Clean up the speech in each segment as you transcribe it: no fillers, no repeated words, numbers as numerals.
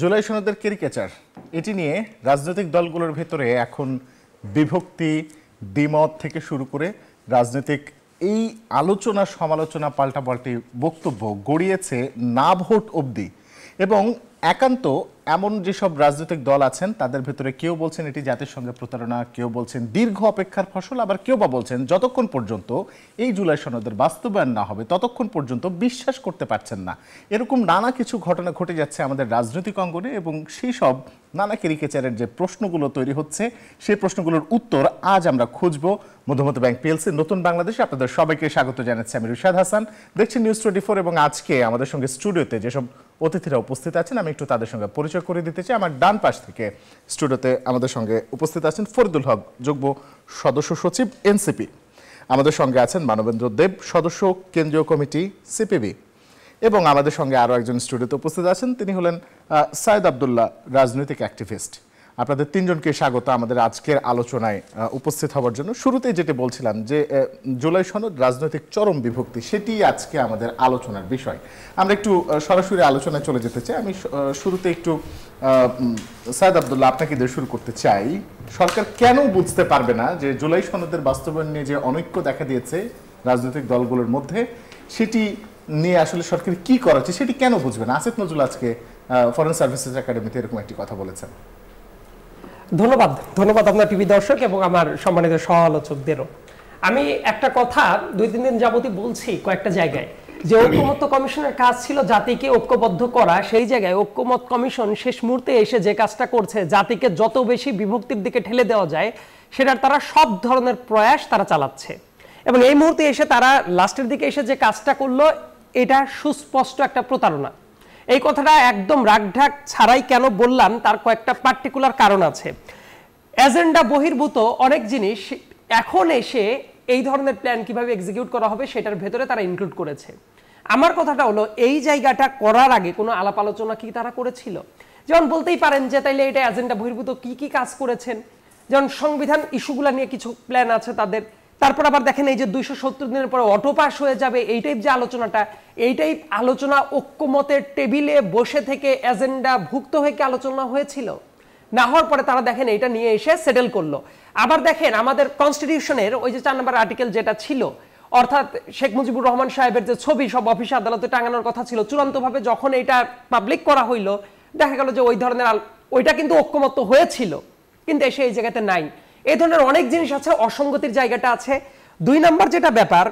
জুলাই সনদের ক্যারিকেচার এটি নিয়ে রাজনৈতিক দলগুলোর ভেতরে এখন বিভক্তি, দ্বিমত থেকে শুরু করে রাজনৈতিক এই আলোচনা সমালোচনা পাল্টাপাল্টি বক্তব্য গড়িয়েছে না ভোট অবধি। এবং একান্ত এমন যেসব রাজনৈতিক দল আছেন তাদের ভেতরে কেউ বলছেন এটি জাতিসংঘে প্রতারণা, কেউ বলছেন দীর্ঘ অপেক্ষার ফসল, আবার কেউ বা বলছেন যতক্ষণ পর্যন্ত এই জুলাই সনদের বাস্তবায়ন না হবে ততক্ষণ পর্যন্ত বিশ্বাস করতে পারছেন না। এরকম নানা কিছু ঘটনা ঘটে যাচ্ছে আমাদের রাজনৈতিক অঙ্গনে এবং সেই সব নানা ক্যারিকেচারের যে প্রশ্নগুলো তৈরি হচ্ছে সেই প্রশ্নগুলোর উত্তর আজ আমরা খুঁজবো মধুমতি ব্যাংক পিএলসি নতুন বাংলাদেশে। আপনাদের সবাইকে স্বাগত জানাচ্ছি, আমি রিশাদ হাসান, দেখছি নিউজ 24 এবং আজকে আমাদের সঙ্গে স্টুডিওতে যেসব অতিথিরা উপস্থিত আছেন আমি একটু তাদের সঙ্গে পরিচয় করে দিতে চাই। আমার ডান পাশ থেকে স্টুডিওতে আমাদের সঙ্গে উপস্থিত আছেন ফরিদুল হক, যুগ্ম সদস্য সচিব এনসিপি। আমাদের সঙ্গে আছেন মানবেন্দ্র দেব, সদস্য কেন্দ্রীয় কমিটি সিপিবি। এবং আমাদের সঙ্গে আরও একজন স্টুডিওতে উপস্থিত আছেন, তিনি হলেন সাইদ আব্দুল্লাহ, রাজনৈতিক অ্যাক্টিভিস্ট। আপনাদের তিনজনকে স্বাগত আমাদের আজকের আলোচনায় উপস্থিত হওয়ার জন্য। শুরুতেই যেটা বলছিলাম যে জুলাই সনদ রাজনৈতিক চরম বিভক্তি, সেটি আজকে আমাদের আলোচনার বিষয়। আমরা একটু সরাসরি আলোচনায় চলে যেতে চাই। আমি শুরুতে একটু সাইদ আব্দুল্লাহ আপনাকে দিয়ে শুরু করতে চাই। সরকার কেন বুঝতে পারবে না যে জুলাই সনদের বাস্তবায়ন নিয়ে যে অনৈক্য দেখা দিয়েছে রাজনৈতিক দলগুলোর মধ্যে, সেটি নিয়ে আসলে সরকার কি করা উচিত সেটি কেন বুঝবে না? আসিফ নজরুল আজকে ফরেন সার্ভিসেস একাডেমিতে এরকম একটি কথা বলেছেন। ধন্যবাদ আপনার টিভি দর্শক এবং আমার সম্মানিত সহ-আলোচকদেরও। আমি একটা কথা 2-3 দিন যাবতই বলছি কয়েকটা জায়গায় যে ঐক্যমত্য কমিশনের কাজ ছিল জাতিকে ঐক্যবদ্ধ করা। সেই জায়গায় ঐক্যমত কমিশন শেষ মুহূর্তে এসে যে কাজটা করছে, জাতিকে যত বেশি বিভক্তির দিকে ঠেলে দেওয়া যায় সেটার তারা সব ধরনের প্রয়াস তারা চালাচ্ছে। এবং এই মুহূর্তে এসে তারা লাস্টের দিকে এসে যে কাজটা করলো, এটা সুস্পষ্ট একটা প্রতারণা। এই কথাটা একদম রাগঢাক ছাড়াই কেন বললাম তার কয়েকটা পার্টিকুলার কারণ আছে। এজেন্ডা বহির্ভূত অনেক জিনিস এখন এসে এই ধরনের প্ল্যান কিভাবে এক্সিকিউট করা হবে সেটার ভেতরে তারা ইনক্লুড করেছে। আমার কথাটা হলো এই জায়গাটা করার আগে কোনো আলাপ আলোচনা কি তারা করেছিল? যেমন বলতেই পারেন যে তাইলে এটা এজেন্ডা বহির্ভূত কি কি কাজ করেছেন, যেমন সংবিধান ইস্যুগুলো নিয়ে কিছু প্ল্যান আছে তাদের। তারপর আবার দেখেন এই যে 270 দিনের পরে অটো পাস হয়ে যাবে, এই টাইপ যে আলোচনাটা, এই টাইপ আলোচনা ঐক্যমতের টেবিলে বসে থেকে এজেন্ডা ভুক্ত হয়ে কি আলোচনা হয়েছিল? না হওয়ার পরে তারা দেখেন এটা নিয়ে এসে সেটেল করলো। আবার দেখেন আমাদের কনস্টিটিউশনের ওই যে 4 নম্বর আর্টিকেল যেটা ছিল, অর্থাৎ শেখ মুজিবুর রহমান সাহেবের যে ছবি সব অফিসে আদালতে টাঙানোর কথা ছিল, চূড়ান্তভাবে যখন এটা পাবলিক করা হইলো দেখা গেল যে ওই ধরনের ওইটা কিন্তু ঐক্যমত্য হয়েছিল, কিন্তু এসে এই জায়গাতে নাই। এই ধরনের অনেক জিনিস আছে, অসঙ্গতির জায়গাটা আছে। 2 নম্বর যেটা ব্যাপার,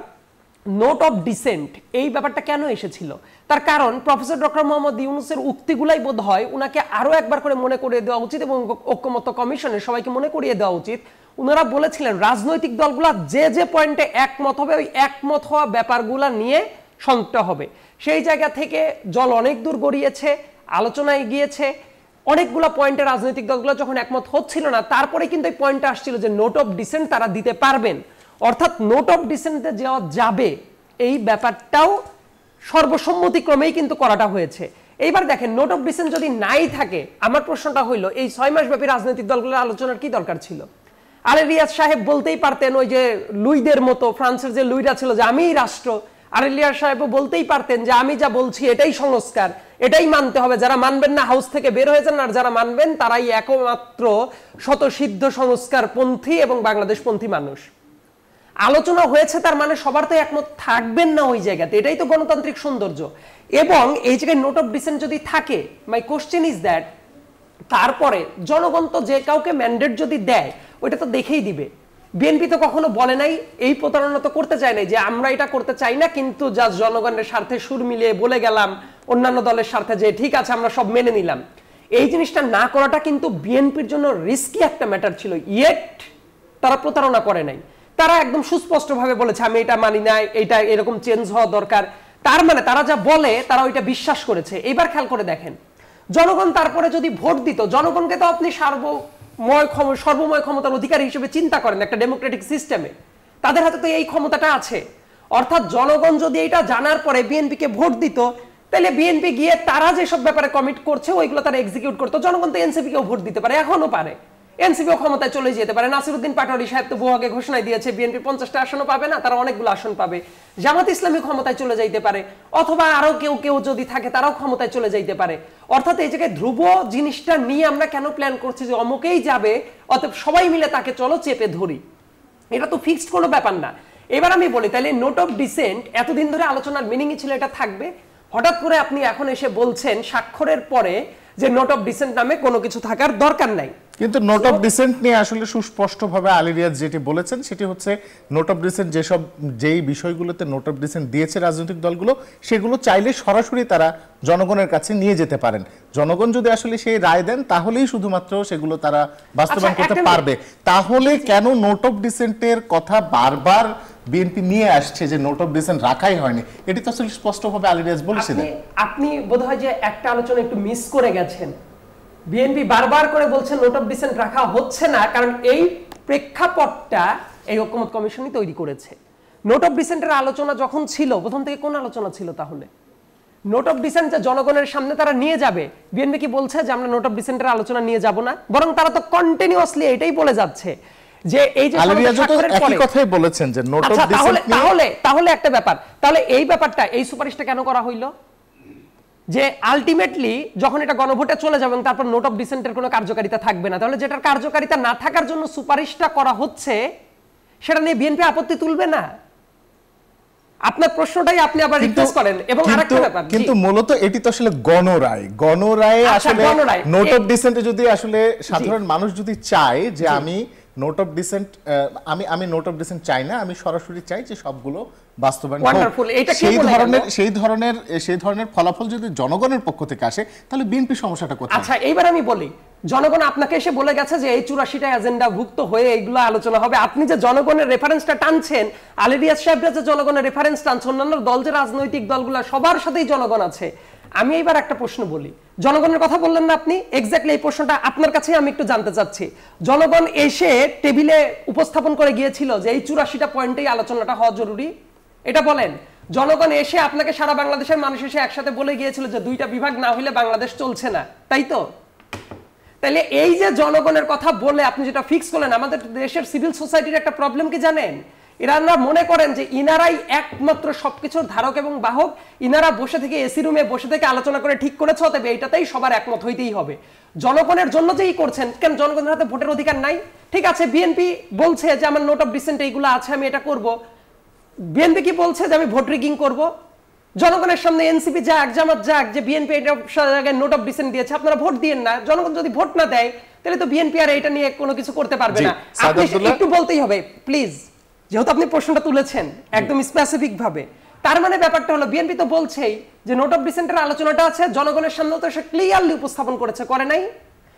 নোট অফ ডিসেন্ট, এই ব্যাপারটা কেন এসেছিল? তার কারণ প্রফেসর ডক্টর মোহাম্মদ ইউনূসের উক্তিগুলাই বোধ হয় উনাকে আরো একবার করে মনে করিয়ে দেওয়া উচিত এবং ঐক্যমত্য কমিশনের সবাইকে মনে করিয়ে দেওয়া উচিত। ওনারা বলেছিলেন রাজনৈতিক দলগুলা যে যে পয়েন্টে একমত হবে ওই একমত হওয়া ব্যাপারগুলা নিয়ে সন্ত হবে। সেই জায়গা থেকে জল অনেক দূর গড়িয়েছে, আলোচনায় গিয়েছে। অনেকগুলো পয়েন্টে রাজনৈতিক দলগুলো যখন একমত হচ্ছিল না, তারপরে কিন্তু এই পয়েন্টটা আসছিল যে নোট অফ ডিসেন্ট তারা দিতে পারবেন, অর্থাৎ নোট অফ ডিসেন্টে যাওয়া যাবে, এই ব্যাপারটাও সর্বসম্মতিক্রমেই কিন্তু করাটা হয়েছে। এইবার দেখেন নোট অফ ডিসেন্ট যদি নাই থাকে, আমার প্রশ্নটা হইল এই 6 মাস ব্যাপী রাজনৈতিক দলগুলোর আলোচনার কি দরকার ছিল? আরে রিয়াজ সাহেব বলতেই পারতেন ওই যে লুইদের মতো, ফ্রান্সের যে লুইরা ছিল যে আমিই রাষ্ট্র, আর রিয়াজ সাহেবও বলতেই পারতেন যে আমি যা বলছি এটাই সংস্কার, এটাই মানতে হবে, যারা মানবেন না হাউস থেকে বের হয়ে যান, আর যারা মানবেন তারাই একমাত্র শতসিদ্ধ সংস্কার পন্থী এবং বাংলাদেশ পন্থী মানুষ। আলোচনা হয়েছে, তার মানে সবার তো একমত থাকবেন না ওই জায়গাতে, এটাই তো গণতান্ত্রিক সৌন্দর্য। এবং এই জায়গায় নোট অফ ডিসেন্ট যদি থাকে, মাই কোশ্চেন ইজ দ্যাট তারপরে জনগণ তো যে কাউকে ম্যান্ডেট যদি দেয় ওইটা তো দেখেই দিবে। বিএনপি তো কখনো বলে নাই, এই প্রতারণা তো করতে চায় নাই যে আমরা এটা করতে চাই না, কিন্তু যা জনগণের স্বার্থে সুর মিলিয়ে বলে গেলাম অন্যান্য দলের স্বার্থে যে ঠিক আছে আমরা সব মেনে নিলাম। এই জিনিসটা না করাটা কিন্তু বিএনপির জন্য রিস্কি একটা ম্যাটার ছিল, ইয়েট তারা প্রতারণা করে নাই। তারা একদম সুস্পষ্টভাবে বলেছে আমি এটা মানি না, এটা এরকম চেঞ্জ হওয়া দরকার। তার মানে তারা যা বলে তারা ওইটা বিশ্বাস করেছে। এইবার খেয়াল করে দেখেন, জনগণ তারপরে যদি ভোট দিত, জনগণকে তো আপনি সর্বময় ক্ষমতার অধিকারী হিসেবে চিন্তা করেন একটা ডেমোক্রেটিক সিস্টেমে, তাদের হাতে তো এই ক্ষমতাটা আছে। অর্থাৎ জনগণ যদি এটা জানার পরে বিএনপিকে ভোট দিত, তাহলে বিএনপি গিয়ে তারা যেসব ব্যাপারে কমিট করছে ওইগুলো তারা এক্সিকিউট করতো, জনগণ তো এনসিপি কেও ভোট দিতে পারে, এখনো পারে। এনসিপিও ক্ষমতায় চলে যেতে পারে। নাসিরউদ্দিন পাটোয়ারি সাহেব তো বহু আগে ঘোষণায় দিয়েছে বিএনপি 50টা আসনও পাবে না, তারা অনেকগুলো আসন পাবে। জামাত ইসলামী ক্ষমতায় চলে যাইতে পারে, অথবা আরো কেউ কেউ যদি থাকে তারাও ক্ষমতায় চলে যাইতে পারে। অর্থাৎ এই জায়গায় ধ্রুব জিনিসটা নিয়ে আমরা কেন প্ল্যান করছি যে অমুকেই যাবে অতএব সবাই মিলে তাকে চলো চেপে ধরি, এটা তো ফিক্সড কোনো ব্যাপার না। এবার আমি বলি তাহলে নোট অফ ডিসেন্ট এতদিন ধরে আলোচনার মিনিংই ছিল এটা থাকবে, হঠাৎ করে আপনি এখন এসে বলছেন স্বাক্ষরের পরে যে নোট অফ ডিসেন্ট নামে কোনো কিছু থাকার দরকার নাই। কিন্তু নোট অফ ডিসেন্ট নিয়ে আসলে সুস্পষ্টভাবে আলী রিয়াজ যেটি বলেছেন সেটি হচ্ছে নোট অফ ডিসেন্ট যেই বিষয়গুলোতে নোট অফ ডিসেন্ট দিয়েছে রাজনৈতিক দলগুলো সেগুলো চাইলে সরাসরি তারা জনগণের কাছে নিয়ে যেতে পারেন। জনগণ যদি আসলে সেই রায় দেন তাহলেই শুধুমাত্র সেগুলো তারা বাস্তবায়ন করতে পারবে। তাহলে কেন নোট অফ ডিসেন্টের কথা বারবার বিএনপি নিয়ে আসছে যে নোট অফ ডিসেন্ট রাখাই হয়নি? এটি তো আসলে স্পষ্টভাবে আলী রিয়াজ বলেছিলেন। আপনি বোধহয় যে একটা আলোচনা একটু মিস করে গেছেন। বিএনপি বারবার করে বলছে নোট অফ ডিসেন্ট রাখা হচ্ছে না, কারণ এই প্রেক্ষাপটটা এই ঐকমত্য কমিশনই তৈরি করেছে। নোট অফ ডিসেন্টের আলোচনা যখন ছিল প্রথম থেকে কোন আলোচনা ছিল তাহলে? নোট অফ ডিসেন্ট যে জনগণের সামনে তারা নিয়ে যাবে, বিএনপি কি বলছে যে আমরা নোট অফ ডিসেন্টের আলোচনা নিয়ে যাব না? বরং তারা তো কন্টিনিউয়াসলি এটাই বলে যাচ্ছে যে এই যে একই কথাই বলেছেন যে নোট অফ ডিসেন্ট তাহলে একটা ব্যাপার, তাহলে এই ব্যাপারটা এই সুপারিশটা কেন করা হইল? যে আলটিমেটলি যখন এটা গণভোটে চলে যাবে এবং তারপর নোট অফ ডিসেন্টের কোনো কার্যকারিতা থাকবে না, তাহলে যেটার কার্যকারিতা না থাকার জন্য সুপারিশটা করা হচ্ছে সেটা নিয়ে বিএনপি আপত্তি তুলবে না? আপনার প্রশ্নটাই আপনি আবার রিকোয়েস্ট করেন। এবং আরেকটা ব্যাপার, কিন্তু মূলত এটি তো আসলে গণরায় আসলে নোট অফ ডিসেন্টে যদি আসলে সাধারণ মানুষ যদি চায় যে আমি note of dissent note of dissent চাই না, আমি সরাসরি চাই যে সবগুলো বাস্তবায়ন হোক, সেই ধরনের ফলাফল যদি জনগণের পক্ষ থেকে আসে তাহলে বিএনপি সমস্যাটা কোথায়? আচ্ছা এইবার আমি বলি, জনগণ আপনাকে এসে বলে গেছে যে এই 84টা এজেন্ডা ভুক্ত হয়ে এইগুলো আলোচনা হবে। আপনি যে জনগণের রেফারেন্সটা টানছেন, আলী রিয়াজ সাহেবরা যে জনগণের রেফারেন্স টানছেন, অন্যান্য দল যে রাজনৈতিক দলগুলো সবার সাথেই জনগণ আছে। আমি এইবার একটা প্রশ্ন বলি, জনগণের কথা বললেন না আপনি, এক্স্যাক্টলি এই প্রশ্নটা আপনার কাছে আমি একটু জানতে চাচ্ছি। জনগণ এসে টেবিলে উপস্থাপন করে গিয়েছিল যে এই 84টা পয়েন্টেই আলোচনাটা হওয়া জরুরি, এটা বলেন। জনগণ এসে আপনাকে সারা বাংলাদেশের মানুষ এসে একসাথে বলে গিয়েছিল যে 2টা বিভাগ না হলে বাংলাদেশ চলছে না, তাই তো? তাহলে এই যে জনগণের কথা বলে আপনি যেটা ফিক্স করলেন, আমাদের দেশের সিভিল সোসাইটির একটা প্রবলেম কি জানেন? এরা মনে করেন যে ইনারাই একমাত্র সবকিছুর ধারক এবং বাহক, ইনারা বসে থেকে এসি রুমে বসে থেকে আলোচনা করে ঠিক করেছে, তবে এইটাতেই সবার একমত হইতেই হবে। জনগণের জন্য যেই করছেন, কেন জনগণের হাতে ভোটের অধিকার নাই? ঠিক আছে, বিএনপি বলছে যে আমার নোট অফ ডিসেন্ট এইগুলো আছে, আমি এটা করব। বিএনপি কি বলছে যে আমি ভোট রিগিং করব? জনগণের সামনে এনসিপি যাক, জামাত যাক, যে বিএনপি এটা জায়গায় নোট অফ ডিসেন্ট দিয়েছে, আপনারা ভোট দিয়েন না। জনগণ যদি ভোট না দেয় তাহলে তো বিএনপি আর এটা নিয়ে কোনো কিছু করতে পারবে না। আপনি একটু বলতেই হবে প্লিজ, যেহেতু আপনি প্রশ্নটা তুলেছেন একদম স্পেসিফিক ভাবে। তার মানে ব্যাপারটা হলো বিএনপি তো বলছেই যে নোট অফ ডিসেন্টের আলোচনাটা আছে, জনগণের সামনে তো সে ক্লিয়ারলি উপস্থাপন করেছে, করে নাই?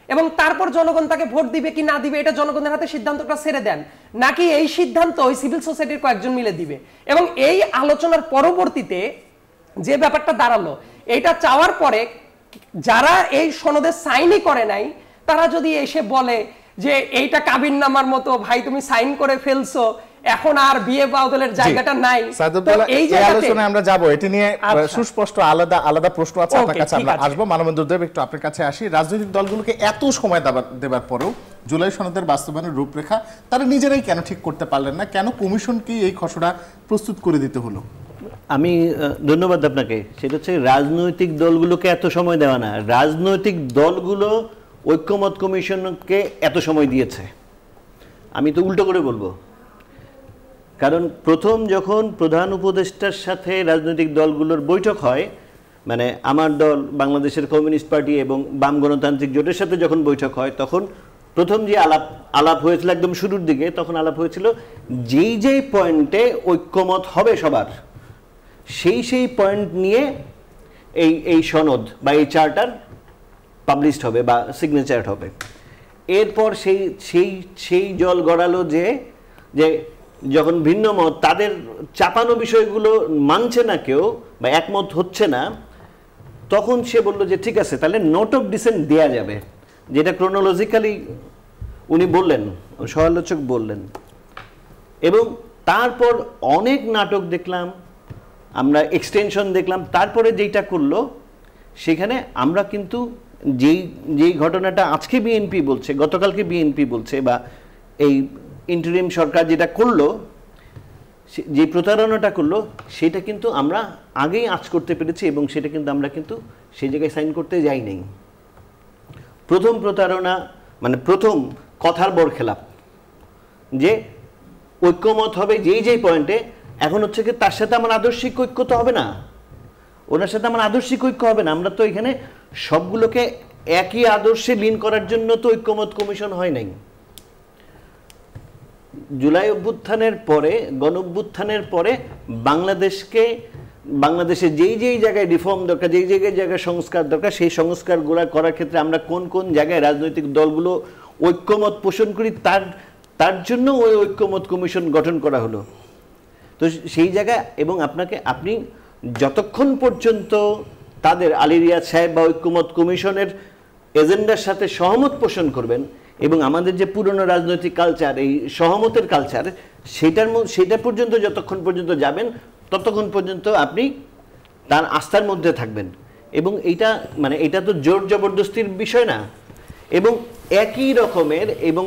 এবং তারপর জনগণ তাকে ভোট দিবে কি না দিবে এটা জনগণের হাতে সিদ্ধান্তটা ছেড়ে দেন, নাকি এই সিদ্ধান্ত ওই সিভিল সোসাইটির কয়েকজন মিলে দিবে? এবং এই আলোচনার পরবর্তীতে যে ব্যাপারটা দাঁড়ালো, এটা চাওয়ার পরে যারা এই সনদে সাইনই করে নাই তারা যদি এসে বলে যে এইটা কাবিননামার মতো, ভাই তুমি সাইন করে ফেলছো, এখন আর বিয়ে বাদলের জায়গাটা নাই, এই যে আলোচনায় আমরা যাব, এটি নিয়ে সুস্পষ্ট আলাদা প্রশ্ন আছে আপনার কাছে, আমরা আসবো। মানবেন্দ্র দেব, একটু আপনার কাছে আসি। রাজনৈতিক দলগুলোকে এত সময় দেবার পরেও জুলাই সনদের বাস্তবায়নের রূপরেখা তারা নিজেরাই কেন ঠিক করতে পারলেন না? কেন কমিশনকে এই খসড়া প্রস্তুত করে দিতে হলো? আমি ধন্যবাদ আপনাকে। সেটা হচ্ছে রাজনৈতিক দলগুলোকে এত সময় দেওয়া না, রাজনৈতিক দলগুলো ঐক্যমত কমিশনকে এত সময় দিয়েছে। আমি তো উল্টো করে বলবো, কারণ প্রথম যখন প্রধান উপদেষ্টার সাথে রাজনৈতিক দলগুলোর বৈঠক হয়, মানে আমার দল, বাংলাদেশের কমিউনিস্ট পার্টি এবং বাম গণতান্ত্রিক জোটের সাথে যখন বৈঠক হয়, তখন প্রথম যে আলাপ হয়েছিল একদম শুরুর দিকে, তখন আলাপ হয়েছিল যেই পয়েন্টে ঐক্যমত হবে সবার, সেই পয়েন্ট নিয়ে এই সনদ বা এই চার্টার পাবলিশড হবে বা সিগনেচার হবে। এরপর সেই জল গড়ালো যে যখন ভিন্ন মত, তাদের চাপানো বিষয়গুলো মানছে না কেউ বা একমত হচ্ছে না, তখন সে বলল যে ঠিক আছে তাহলে নোট অফ ডিসেন্ট দেয়া যাবে, যেটা ক্রোনোলজিক্যালি উনি বললেন, সমালোচক বললেন। এবং তারপর অনেক নাটক দেখলাম আমরা, এক্সটেনশন দেখলাম। তারপরে যেটা করলো, সেখানে আমরা কিন্তু যেই যেই ঘটনাটা আজকে বিএনপি বলছে, গতকালকে বিএনপি বলছে, বা এই ইন্টারিম সরকার যেটা করলো, যে প্রতারণাটা করলো, সেটা কিন্তু আমরা আগেই আঁচ করতে পেরেছি এবং সেটা কিন্তু আমরা কিন্তু সেই জায়গায় সাইন করতে যাই নাই। প্রথম প্রতারণা মানে প্রথম কথার বরখেলাপ, যে ঐক্যমত হবে যেই যেই পয়েন্টে, এখন হচ্ছে কি তার সাথে আমার আদর্শিক ঐক্য তো হবে না, ওনার সাথে আমার আদর্শিক ঐক্য হবে না। আমরা তো এখানে সবগুলোকে একই আদর্শে লীন করার জন্য তো ঐক্যমত কমিশন হয় নাই। জুলাই অভ্যুত্থানের পরে, গণ অভ্যুত্থানের পরে বাংলাদেশে যেই যেই জায়গায় রিফর্ম দরকার, যেই জায়গায় সংস্কার দরকার, সেই সংস্কারগুলো করার ক্ষেত্রে আমরা কোন কোন জায়গায় রাজনৈতিক দলগুলো ঐক্যমত পোষণ করি, তার জন্য ওই ঐক্যমত কমিশন গঠন করা হলো। তো সেই জায়গায় এবং আপনি যতক্ষণ পর্যন্ত তাদের আলী রিয়াজ সাহেব বা ঐক্যমত কমিশনের এজেন্ডার সাথে সহমত পোষণ করবেন, এবং আমাদের যে পুরনো রাজনৈতিক কালচার, এই সহমতের কালচার, সেটা পর্যন্ত যতক্ষণ পর্যন্ত যাবেন, ততক্ষণ পর্যন্ত আপনি তার আস্থার মধ্যে থাকবেন। এবং এটা তো জোর জবরদস্তির বিষয় না। এবং একই রকমের, এবং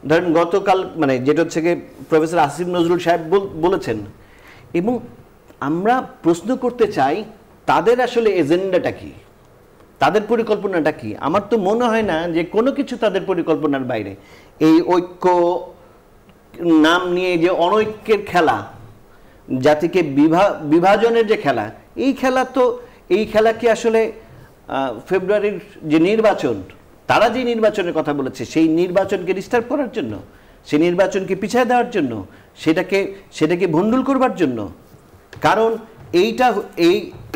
ধরেন গতকাল যেটা হচ্ছে গিয়ে প্রফেসর আসিফ নজরুল সাহেব বলেছেন, এবং আমরা প্রশ্ন করতে চাই তাদের আসলে এজেন্ডাটা কি, তাদের পরিকল্পনাটা কি। আমার তো মনে হয় না যে কোনো কিছু তাদের পরিকল্পনার বাইরে। এই ঐক্য নাম নিয়ে যে অনৈক্যের খেলা, জাতিকে বিভাজনের যে খেলা, এই খেলা কি আসলে ফেব্রুয়ারির যে নির্বাচন, তারা যে নির্বাচনের কথা বলেছে, সেই নির্বাচনকে ডিস্টার্ব করার জন্য, সেই নির্বাচনকে পিছিয়ে দেওয়ার জন্য, সেটাকে ভণ্ডুল করবার জন্য? কারণ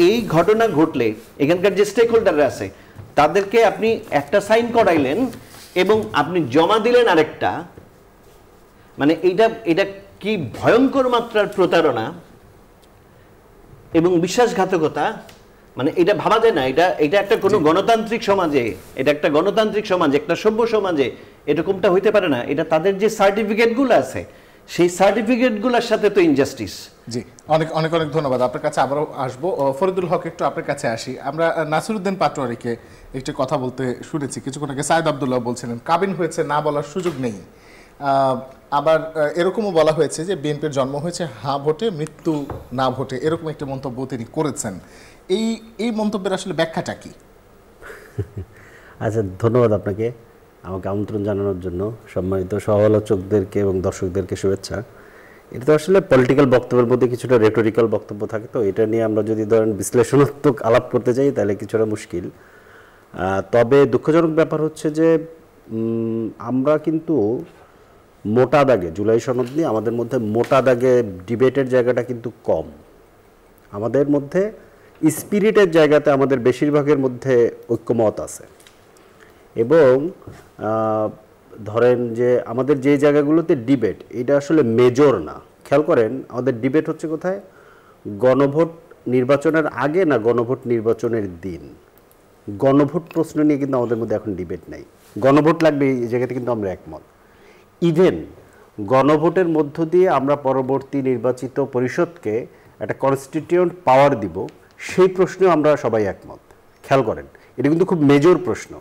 এই ঘটনা ঘটলে এখানকার যে স্টেক হোল্ডাররা আছে, তাদেরকে আপনি একটা সাইন করাইলেন এবং আপনি জমা দিলেন আরেকটা, এটা কি ভয়ঙ্কর মাত্রার প্রতারণা এবং বিশ্বাসঘাতকতা। এটা ভাবা যায় না। এটা একটা কোনো গণতান্ত্রিক সমাজে, একটা সভ্য সমাজে এরকমটা হইতে পারে না। এটা তাদের যে সার্টিফিকেটগুলো আছে, সেই সার্টিফিকেটগুলোর সাথে তো ইনজাস্টিস। জি, অনেক অনেক অনেক ধন্যবাদ। আপনার কাছে আবারও আসবো। ফরিদুল হক, একটু আপনার কাছে আসি। আমরা নাসিরউদ্দিন পাটোয়ারিকে একটু কথা বলতে শুনেছি কিছুক্ষণ আগে। সাইদ আব্দুল্লাহ বলছিলেন কাবিন হয়েছে, না বলার সুযোগ নেই। আবার এরকমও বলা হয়েছে যে বিএনপির জন্ম হয়েছে হা ভোটে, মৃত্যু না ভোটে, এরকম একটি মন্তব্য তিনি করেছেন। এই মন্তব্যের আসলে ব্যাখ্যাটা কি? আচ্ছা, ধন্যবাদ আপনাকে আমাকে আমন্ত্রণ জানানোর জন্য। সম্মানিত সহ-আলোচকদেরকে এবং দর্শকদেরকে শুভেচ্ছা। এটা তো আসলে পলিটিক্যাল বক্তব্যের মধ্যে কিছুটা রেটোরিক্যাল বক্তব্য থাকে, তো এটা নিয়ে আমরা যদি ধরেন বিশ্লেষণাত্মক আলাপ করতে যাই তাহলে কিছুটা মুশকিল। তবে দুঃখজনক ব্যাপার হচ্ছে যে আমরা কিন্তু মোটা দাগে জুলাই সনদ নিয়ে আমাদের মধ্যে মোটা দাগে ডিবেটের জায়গাটা কিন্তু কম। আমাদের মধ্যে স্পিরিটের জায়গাতে আমাদের বেশিরভাগের মধ্যে ঐক্যমত আছে। এবং ধরেন যে আমাদের যে জায়গাগুলোতে ডিবেট, এটা আসলে মেজর না। খেয়াল করেন আমাদের ডিবেট হচ্ছে কোথায়? গণভোট নির্বাচনের আগে না গণভোট নির্বাচনের দিন। গণভোট প্রশ্ন নিয়ে কিন্তু আমাদের মধ্যে এখন ডিবেট নাই। গণভোট লাগবে এই জায়গাতে কিন্তু আমরা একমত। ইভেন গণভোটের মধ্য দিয়ে আমরা পরবর্তী নির্বাচিত পরিষদকে একটা কনস্টিটিউয়েন্ট পাওয়ার দিব, সেই প্রশ্নেও আমরা সবাই একমত। খেয়াল করেন, এটা কিন্তু খুব মেজর প্রশ্ন।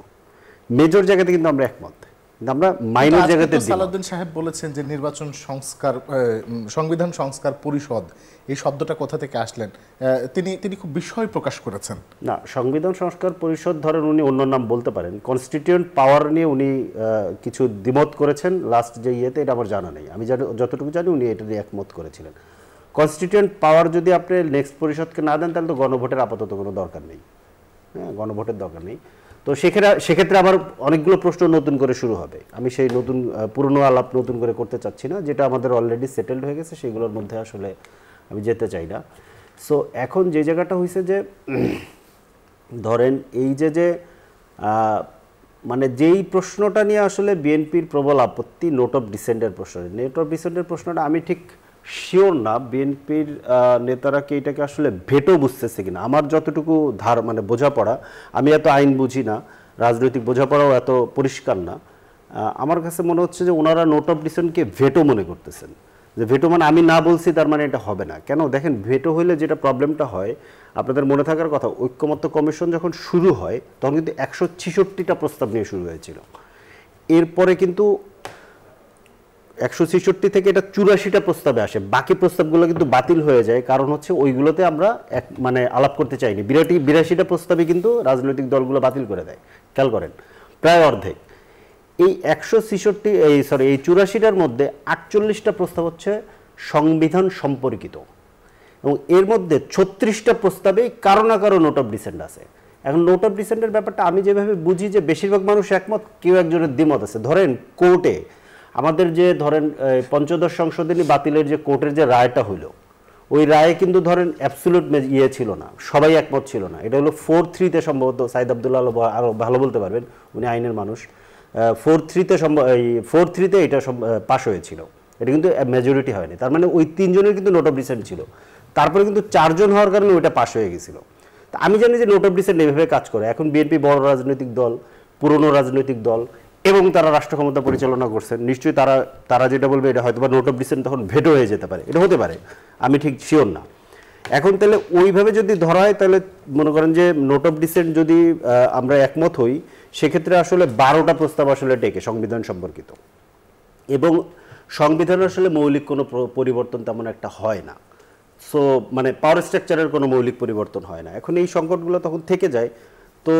মেজর জায়গাতে কিন্তু আমরা একমত, কিন্তু আমরা মাইনর জায়গাতে। সালাউদ্দিন সাহেব বলেছেন যে নির্বাচন সংস্কার, সংবিধান সংস্কার পরিষদ, এই শব্দটা কোথা থেকে আসলেন? তিনি খুব বিস্ময় প্রকাশ করেছেন। না, সংবিধান সংস্কার পরিষদ ধরেন উনি অন্য নাম বলতে পারেন। কনস্টিটিউয়েন্ট পাওয়ার নিয়ে উনি কিছু দ্বিমত করেছেন লাস্ট যে ইয়েতে, এটা আমার জানা নেই। আমি যতটুকু জানি উনি এটা নিয়ে একমত করেছিলেন। কনস্টিটিউয়েন্ট পাওয়ার যদি আপনি নেক্সট পরিষদকে না দেন, তাহলে তো গণভোটের আপাতত কোনো দরকার নেই। হ্যাঁ, গণভোটের দরকার নেই। তো সেক্ষেত্রে আবার অনেকগুলো প্রশ্ন নতুন করে শুরু হবে। আমি সেই পুরনো আলাপ নতুন করে করতে চাচ্ছি না। যেটা আমাদের অলরেডি সেটেলড হয়ে গেছে সেগুলোর মধ্যে আসলে আমি যেতে চাই না। সো এখন যে জায়গাটা হয়েছে যে ধরেন এই যে যেই প্রশ্নটা নিয়ে আসলে বিএনপির প্রবল আপত্তি, নোট অফ ডিসেন্টের প্রশ্ন। নোট অফ ডিসেন্টের প্রশ্নটা আমি ঠিক শিওর না বিএনপির নেতারা কি এটাকে আসলে ভেটো বুঝতেছে কিনা। আমার যতটুকু বোঝাপড়া, আমি এত আইন বুঝি না, রাজনৈতিক বোঝাপড়াও এত পরিষ্কার না। আমার কাছে মনে হচ্ছে যে ওনারা নোট অফ ডিসেন্টকে ভেটো মনে করতেছেন, যে ভেটো মানে আমি না বলছি তার মানে এটা হবে না। কেন দেখেন, ভেটো হইলে যেটা প্রবলেমটা হয়, আপনাদের মনে থাকার কথা, ঐক্যমত্য কমিশন যখন শুরু হয় তখন কিন্তু 166টা প্রস্তাব নিয়ে শুরু হয়েছিল। এরপরে কিন্তু 166 থেকে এটা 84টা প্রস্তাবে আসে, বাকি প্রস্তাবগুলো কিন্তু বাতিল হয়ে যায়। কারণ হচ্ছে ওইগুলোতে আমরা মানে আলাপ করতে চাইনি। 82টা প্রস্তাবে কিন্তু রাজনৈতিক দলগুলো বাতিল করে দেয়, খেয়াল করেন, প্রায় অর্ধেক। এই 84টার মধ্যে 48টা প্রস্তাব হচ্ছে সংবিধান সম্পর্কিত, এবং এর মধ্যে 36টা প্রস্তাবে কারো না কারো নোট অফ ডিসেন্ট আছে। এখন নোট অফ ডিসেন্টের ব্যাপারটা আমি যেভাবে বুঝি যে বেশিরভাগ মানুষ একমত, কেউ একজনের দ্বিমত আছে। ধরেন কোর্টে আমাদের যে ধরেন পঞ্চদশ সংশোধনী বাতিলের যে কোর্টের যে রায়টা হইল, ওই রায়ে কিন্তু ধরেন অ্যাবসলিউট ছিল না, সবাই একমত ছিল না। এটা হলো 4-3 সম্ভবত, সাইদ আব্দুল্লাহ আরো ভালো বলতে পারবেন, উনি আইনের মানুষ। 4-3 এটা পাশ হয়েছিল, এটা কিন্তু মেজরিটি হয়নি। তার মানে ওই 3 জনের কিন্তু নোট অফ ডিসেন্ট ছিল, তারপরে কিন্তু 4 জন হওয়ার কারণে ওইটা পাশ হয়ে গেছিল। তা আমি জানি যে নোট অফ ডিসেন্ট এভাবে কাজ করে। এখন বিএনপি বড় রাজনৈতিক দল, পুরনো রাজনৈতিক দল, এবং তারা রাষ্ট্র ক্ষমতা পরিচালনা করছেন, নিশ্চয়ই তারা যেটা বলবে এটা হয়তো বা নোট অফ ডিসেন্ট তখন ভেটো হয়ে যেতে পারে, এটা হতে পারে, আমি ঠিক শিওর না। এখন তাহলে ওইভাবে যদি ধরা হয়, তাহলে মনে করেন যে নোট অফ ডিসেন্ট যদি আমরা একমত হই, সেক্ষেত্রে আসলে 12টা প্রস্তাব আসলে টেকে সংবিধান সম্পর্কিত, এবং সংবিধানে আসলে মৌলিক কোনো পরিবর্তন তেমন একটা হয় না। সো মানে পাওয়ার স্ট্রাকচারের কোনো মৌলিক পরিবর্তন হয় না। এখন এই সংকটগুলো তখন থেকে যায়। তো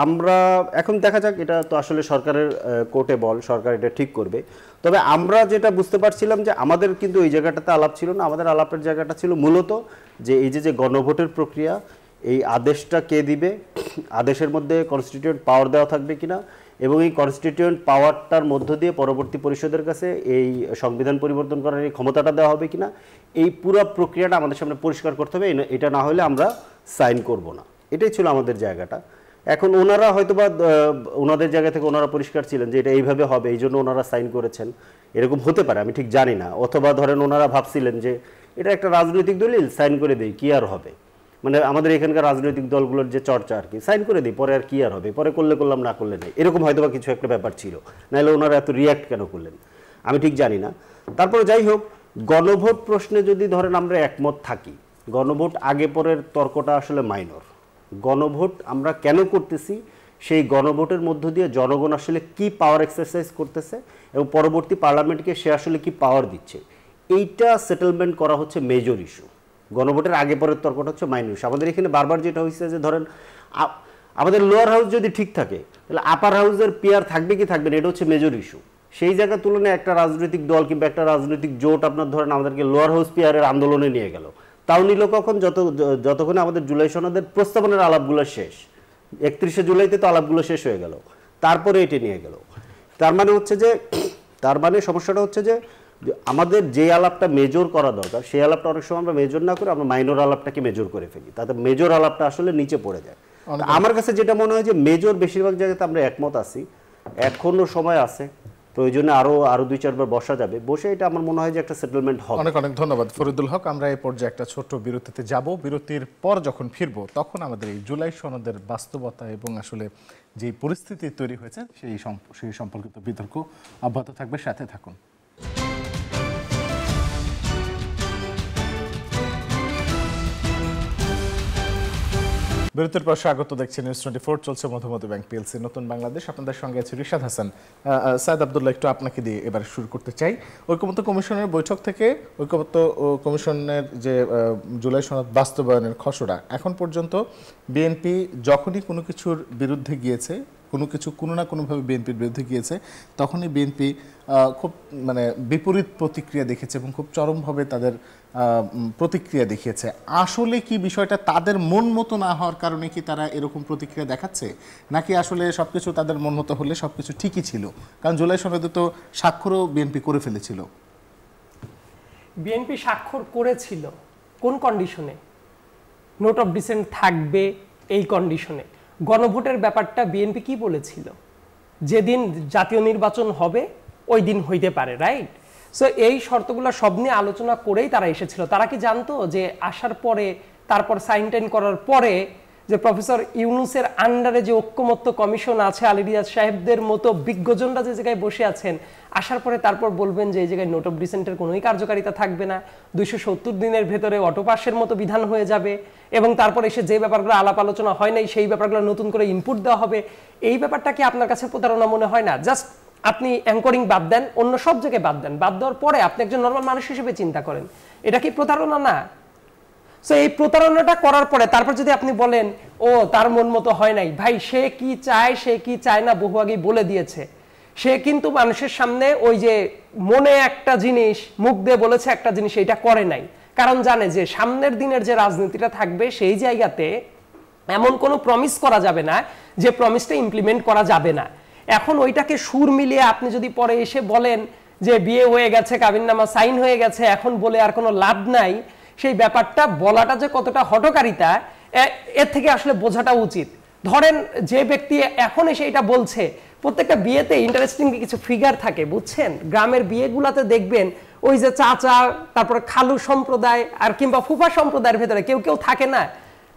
আমরা এখন দেখা যাক, এটা তো আসলে সরকারের কোর্টে বল, সরকার এটা ঠিক করবে। তবে আমরা যেটা বুঝতে পারছিলাম যে আমাদের কিন্তু এই জায়গাটাতে আলাপ ছিল না, আমাদের আলাপের জায়গাটা ছিল মূলত যে এই যে গণভোটের প্রক্রিয়া, এই আদেশটা কে দিবে, আদেশের মধ্যে কনস্টিটিউয়েন্ট পাওয়ার দেওয়া থাকবে কিনা, এবং এই কনস্টিটিউয়েন্ট পাওয়ারটার মধ্য দিয়ে পরবর্তী পরিষদের কাছে এই সংবিধান পরিবর্তন করার এই ক্ষমতাটা দেওয়া হবে কিনা, এই পুরো প্রক্রিয়াটা আমাদের সামনে পরিষ্কার করতে হবে। এটা না হলে আমরা সাইন করব না, এটাই ছিল আমাদের জায়গাটা। এখন ওনারা হয়তোবা ওনাদের জায়গা থেকে ওনারা পরিষ্কার ছিলেন যে এটা এইভাবে হবে, এই জন্য ওনারা সাইন করেছেন, এরকম হতে পারে, আমি ঠিক জানি না। অথবা ধরেন ওনারা ভাবছিলেন যে এটা একটা রাজনৈতিক দলিল, সাইন করে দেই, কি আর হবে, মানে আমাদের এখানকার রাজনৈতিক দলগুলোর যে চর্চা আর কি, সাইন করে দিই, পরে আর কি আর হবে, পরে করলে করলাম, না করলে নেই, এরকম হয়তোবা কিছু একটা ব্যাপার ছিল। নাহলে ওনারা এত রিয়াক্ট কেন করলেন আমি ঠিক জানি না। তারপরে যাই হোক, গণভোট প্রশ্নে যদি ধরেন আমরা একমত থাকি, গণভোট আগে পরের তর্কটা আসলে মাইনর। গণভোট আমরা কেন করতেছি, সেই গণভোটের মধ্য দিয়ে জনগণ আসলে কি পাওয়ার এক্সারসাইজ করতেছে, এবং পরবর্তী পার্লামেন্টকে সে আসলে কি পাওয়ার দিচ্ছে, এইটা সেটেলমেন্ট করা হচ্ছে মেজর ইস্যু। গণভোটের আগে পরের তর্কটা হচ্ছে মাইনর ইস্যু। আমাদের এখানে বারবার যেটা হয়েছে যে ধরেন আমাদের লোয়ার হাউস যদি ঠিক থাকে, তাহলে আপার হাউসের পিয়ার থাকবে কি থাকবে না, এটা হচ্ছে মেজর ইস্যু। সেই জায়গার তুলনায় একটা রাজনৈতিক দল কিংবা একটা রাজনৈতিক জোট আপনার ধরেন আমাদেরকে লোয়ার হাউস পিয়ারের আন্দোলনে নিয়ে গেল, তাও নিল কখন, যতক্ষণে আমাদের জুলাই সনদের প্রস্তাবনার আলাপগুলো শেষ। 31শে জুলাইতে তো আলাপগুলো শেষ হয়ে গেল, তারপরে এটি নিয়ে গেল। তার মানে সমস্যাটা হচ্ছে যে আমাদের যে আলাপটা মেজর করা দরকার, সেই আলাপটা অনেক সময় আমরা মেজর না করে আমরা মাইনর আলাপটাকে মেজর করে ফেলি, তাতে মেজর আলাপটা আসলে নিচে পড়ে যায়। আমার কাছে যেটা মনে হয় যে মেজর বেশিরভাগ জায়গাতে আমরা একমত আছি, এখনো সময় আছে, প্রয়োজনে আরো 2-4 বার বসা যাবে, বসে এটা আমার মনে হয় যে একটা সেটেলমেন্ট হবে। অনেক অনেক ধন্যবাদ ফরিদুল হক। আমরা এই পর্যায়ে একটা ছোট্ট বিরতিতে যাব। বিরতির পর যখন ফিরবো, তখন আমাদের এই জুলাই সনদের বাস্তবতা এবং আসলে যে পরিস্থিতি তৈরি হয়েছে সেই সম্পর্কিত বিতর্ক অব্যাহত থাকবে, সাথে থাকুন। বিরতির পর স্বাগত, দেখছেন নিউজ 24, চলছে মধুমতি ব্যাংক পিএলসি নতুন বাংলাদেশ। আপনাদের সঙ্গে আছে রিশাদ হাসান। সাইদ আব্দুল্লাহ, একটু আপনাকে দিয়ে এবার শুরু করতে চাই। ঐকমত্য কমিশনের বৈঠক থেকে ঐকমত্য কমিশনের যে জুলাই সনদ বাস্তবায়নের খসড়া, এখন পর্যন্ত বিএনপি যখনই কোনো কিছুর বিরুদ্ধে গিয়েছে, কোনো না কোনোভাবে বিএনপির বিরুদ্ধে গিয়েছে, তখনই বিএনপি খুব মানে বিপরীত প্রতিক্রিয়া দেখেছে এবং খুব চরমভাবে তাদের প্রতিক্রিয়া দেখিয়েছে। আসলে কি বিষয়টা তাদের মন মতো না হওয়ার কারণে কি তারা এরকম প্রতিক্রিয়া দেখাচ্ছে, নাকি আসলে সবকিছু তাদের মন মতো হলে সবকিছু ঠিকই ছিল? কারণ জুলাই সনদে তো স্বাক্ষরও বিএনপি করে ফেলেছিল। বিএনপি স্বাক্ষর করেছিল কোন কন্ডিশনে? নোট অফ ডিসেন্ট থাকবে এই কন্ডিশনে। গণভোটের ব্যাপারটা বিএনপি কি বলেছিল? যেদিন জাতীয় নির্বাচন হবে ওই দিন হইতে পারে, রাইট? সো এই শর্তগুলো সব নিয়ে আলোচনা করেই তারা এসেছিল। তারা কি জানতো যে আসার পরে, তারপর সাইন টাইন করার পরে যে প্রফেসর ইউনূসের আন্ডারে যে ঐক্যমত্য কমিশন আছে, আলী রিয়াজ সাহেবদের মতো বিজ্ঞজনরা যে জায়গায় বসে আছেন, আসার পরে তারপর বলবেন যে এই জায়গায় নোট অফ ডিসেন্টের কোনোই কার্যকারিতা থাকবে না, 270 দিনের ভেতরে অটোপাসের মতো বিধান হয়ে যাবে, এবং তারপর এসে যে ব্যাপারগুলো আলাপ আলোচনা হয় নাই সেই ব্যাপারগুলো নতুন করে ইনপুট দেওয়া হবে। এই ব্যাপারটা কি আপনার কাছে প্রতারণা মনে হয় না? জাস্ট আপনি অ্যাঙ্করিং বাদ দেন, অন্য সব জায়গায় বাদ দেন, বাদ দেওয়ার পরে আপনি একজন নর্মাল মানুষ হিসেবে চিন্তা করেন, এটা কি প্রতারণা না? সো এই প্রতারণাটা করার পরে তারপর যদি আপনি বলেন ও তার মন মতো হয় নাই, ভাই সে কি চায় সে কি চায় না বহু আগেই বলে দিয়েছে। সে কিন্তু মানুষের সামনে ওই যে মনে একটা জিনিস মুখ দিয়ে বলেছে একটা জিনিস, এটা করে নাই, কারণ জানে যে সামনের দিনের যে রাজনীতিটা থাকবে সেই জায়গাতে এমন কোনো প্রমিস করা যাবে না যে প্রমিসটা ইমপ্লিমেন্ট করা যাবে না। এখন ওইটাকে সুর মিলিয়ে আপনি যদি পরে এসে বলেন যে বিয়ে হয়ে গেছে, কাবিননামা সাইন হয়ে গেছে, এখন বলে আর কোনো লাভ নাই, সেই ব্যাপারটা বলাটা যে কতটা হঠকারিতা এর থেকে আসলে বোঝাটা উচিত। ধরেন যে ব্যক্তি এখন এসে এটা বলছে, প্রত্যেকটা বিয়েতে ইন্টারেস্টিং কিছু ফিগার থাকে, বুঝছেন? গ্রামের বিয়েগুলাতে দেখবেন ওই যে চাচা, তারপরে খালু সম্প্রদায় আর কিংবা ফুফা সম্প্রদায়ের ভেতরে কেউ কেউ থাকে না,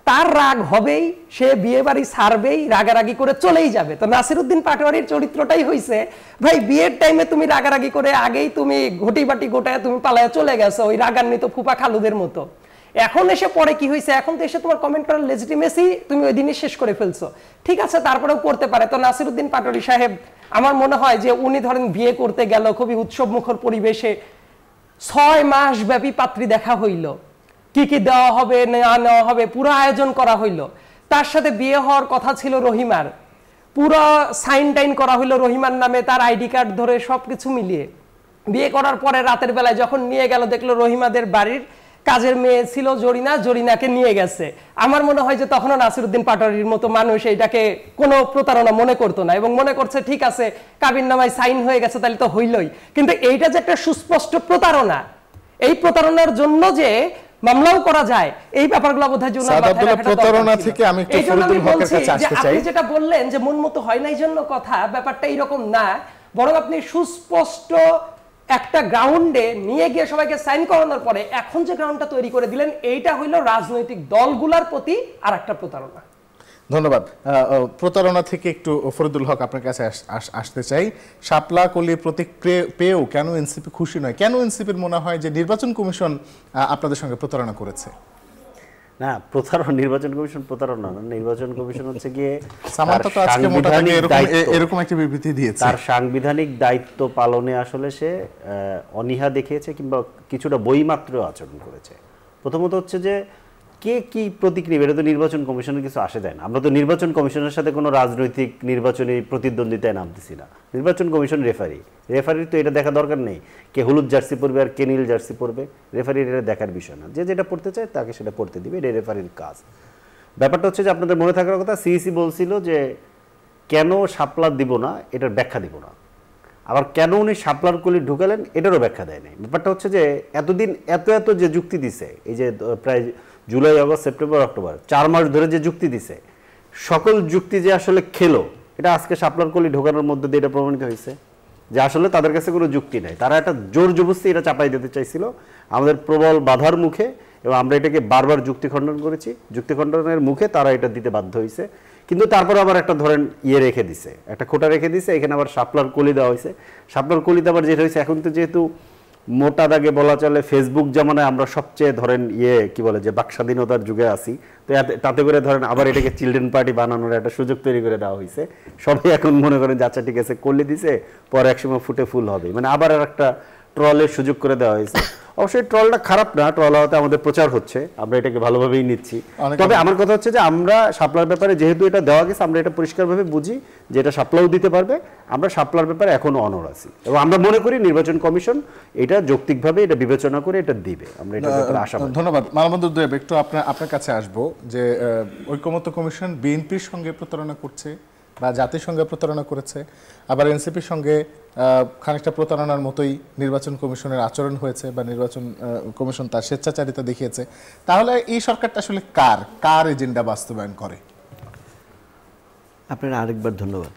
তার রাগ হবেই, সে বিয়ে বাড়ি ছাড়বেই, রাগারাগি করে চলেই যাবে। তো নাসিরউদ্দিন পাটোয়ারির চরিত্রটাই হয়েছে, ভাই বিয়ের টাইমে তুমি রাগারাগি করে আগেই তুমি ঘটি বাটি গোটায় তুমি পালায় চলে গেছো ওই রাগান্বিত ফুফা খালুদের মতো। এখন এসে পরে কি হয়েছে, এখন তো এসে তোমার কমেন্ট করার লেজিটিমেসি তুমি ওই দিনই শেষ করে ফেলছো। ঠিক আছে, তারপরেও করতে পারে। তো নাসিরউদ্দিন পাটোয়ারি সাহেব আমার মনে হয় যে উনি ধরেন বিয়ে করতে গেল খুবই উৎসব মুখর পরিবেশে, 6 মাস ব্যাপী পাত্রী দেখা হইল, কি কি দেওয়া হবে না নেওয়া হবে পুরো আয়োজন করা হইল। তার সাথে বিয়ে হওয়ার কথা ছিল রহিমার, পুরো সাইন টাইন করা হইলো রহিমার নামে, তার আইডি কার্ড ধরে সবকিছু মিলিয়ে। বিয়ে করার পরে রাতের বেলায় যখন নিয়ে গেল দেখলো রহিমাদের বাড়ির কাজের মেয়ে ছিল জরিনা, জরিনাকে নিয়ে গেছে। আমার মনে হয় যে তখনও নাসিরউদ্দিন পাটোয়ারির মতো মানুষ এইটাকে কোনো প্রতারণা মনে করতো না, এবং মনে করছে ঠিক আছে কাবিননামায় সাইন হয়ে গেছে তাহলে তো হইলই। কিন্তু এইটা যে একটা সুস্পষ্ট প্রতারণা, এই প্রতারণার জন্য যে মামলাও করা যায়, এই ব্যাপারগুলো বোধহয় প্রতারণা থেকে আমি একটু ফরিদুল হকের কাছে আসতে চাই। আপনি যেটা বললেন যে মন মতো হয় না এই জন্য কথা, ব্যাপারটা এরকম না, বরং আপনি সুস্পষ্ট একটা গ্রাউন্ডে নিয়ে গিয়ে সবাইকে সাইন করানোর পরে এখন যে গ্রাউন্ডটা তৈরি করে দিলেন, এইটা হইল রাজনৈতিক দলগুলোর প্রতি আরেকটা প্রতারণা। ধন্যবাদ। প্রতারণা থেকে একটু ফরিদুল হক আপনার কাছে আসতে চাই। শাপলা কলি প্রতীক পেয়েও কেন এনসিপি খুশি নয়? কেন এনসিপির মনে হয় যে নির্বাচন কমিশন আপনাদের সঙ্গে প্রতারণা করেছে? না, প্রতারণা নির্বাচন কমিশন প্রতারণা না, নির্বাচন কমিশন হচ্ছে গিয়ে এরকম একটা বিবৃতি দিয়েছে, তার সাংবিধানিক দায়িত্ব পালনে আসলে সে অনীহা দেখিয়েছে কিংবা কিছুটা বইমাত্র আচরণ করেছে। প্রথমত হচ্ছে যে কে কি প্রতীক নেবে এটা তো নির্বাচন কমিশনের কিছু আসে যায় না। আমরা তো নির্বাচন কমিশনের সাথে কোনো রাজনৈতিক নির্বাচনী প্রতিদ্বন্দ্বিতায় নামতেছি না। নির্বাচন কমিশন রেফারির তো এটা দেখা দরকার নেই কে হলুদ জার্সি পরবে আর কে নীল জার্সি পরবে, রেফারির এটা দেখার বিষয় না। যে যেটা পড়তে চায় তাকে সেটা পড়তে দিবে, এটা রেফারির কাজ। ব্যাপারটা হচ্ছে যে আপনাদের মনে থাকার কথা, সিইসি বলছিল যে কেন শাপলা দিব না এটার ব্যাখ্যা দিব না, আবার কেন উনি শাপলার কলি ঢুকালেন এটারও ব্যাখ্যা দেয় নাই। ব্যাপারটা হচ্ছে যে এতদিন এত যে যুক্তি দিছে, এই যে প্রায় জুলাই, আগস্ট, সেপ্টেম্বর, অক্টোবর 4 মাস ধরে যে যুক্তি দিছে, সকল যুক্তি যে আসলে খেলো, এটা আজকে শাপলার কলি ঢোকানোর মধ্যে দিয়ে এটা প্রমাণিত হয়েছে যে আসলে তাদের কাছে কোনো যুক্তি নাই। তারা একটা জোর জবরদস্তি এটা চাপাই দিতে চাইছিল আমাদের প্রবল বাধার মুখে, এবং আমরা এটাকে বারবার যুক্তি খণ্ডন করেছি। যুক্তি খণ্ডনের মুখে তারা এটা দিতে বাধ্য হয়েছে, কিন্তু তারপর আবার একটা ধরেন রেখে দিছে, একটা খোটা রেখে দিছে, এখানে আবার শাপলার কলি দেওয়া হয়েছে। শাপলার কলিতে আবার যেটা হয়েছে, এখন তো যেহেতু মোটা দাগে বলা চলে ফেসবুক জামানায় আমরা সবচেয়ে ধরেন কি বলে যে বাক স্বাধীনতার যুগে আসি, তো তাতে করে ধরেন আবার এটাকে চিলড্রেন পার্টি বানানোর একটা সুযোগ তৈরি করে দেওয়া হয়েছে। সবাই এখন মনে করেন যে আচ্ছা ঠিক আছে করলে দিছে, পরে একসময় ফুটে ফুল হবে, মানে আবার আর একটা ট্রলের সুযোগ করে দেওয়া হয়েছে। অবশ্যই ট্রলটা খারাপ না, ট্রল হওয়াতে আমাদের প্রচার হচ্ছে, আমরা এটাকে ভালোভাবেই নিচ্ছি। তবে আমার কথা হচ্ছে যে আমরা শাপলার ব্যাপারে যেহেতু এটা দেওয়া গেছে, আমরা এটা পরিষ্কারভাবে বুঝি যে এটা শাপলাও দিতে পারবে, আমরা শাপলার ব্যাপারে এখনো অনড় আছি, এবং আমরা মনে করি নির্বাচন কমিশন এটা যৌক্তিকভাবে এটা বিবেচনা করে এটা দিবে। আমরা এটা আশাবাদী। ধন্যবাদ। মানববন্ধু দেব, একটু আপনার কাছে আসবো যে ঐকমত্য কমিশন বিএনপির সঙ্গে প্রতারণা করছে বা জাতির সঙ্গে প্রতারণা করেছে, আবার এনসিপির সঙ্গে খানিকটা প্রতারণার মতোই নির্বাচন কমিশনের আচরণ হয়েছে বা নির্বাচন কমিশন তার স্বেচ্ছাচারিতা দেখিয়েছে। তাহলে এই সরকারটা আসলে কার এজেন্ডা বাস্তবায়ন করে? আপনারা আরেকবার ধন্যবাদ।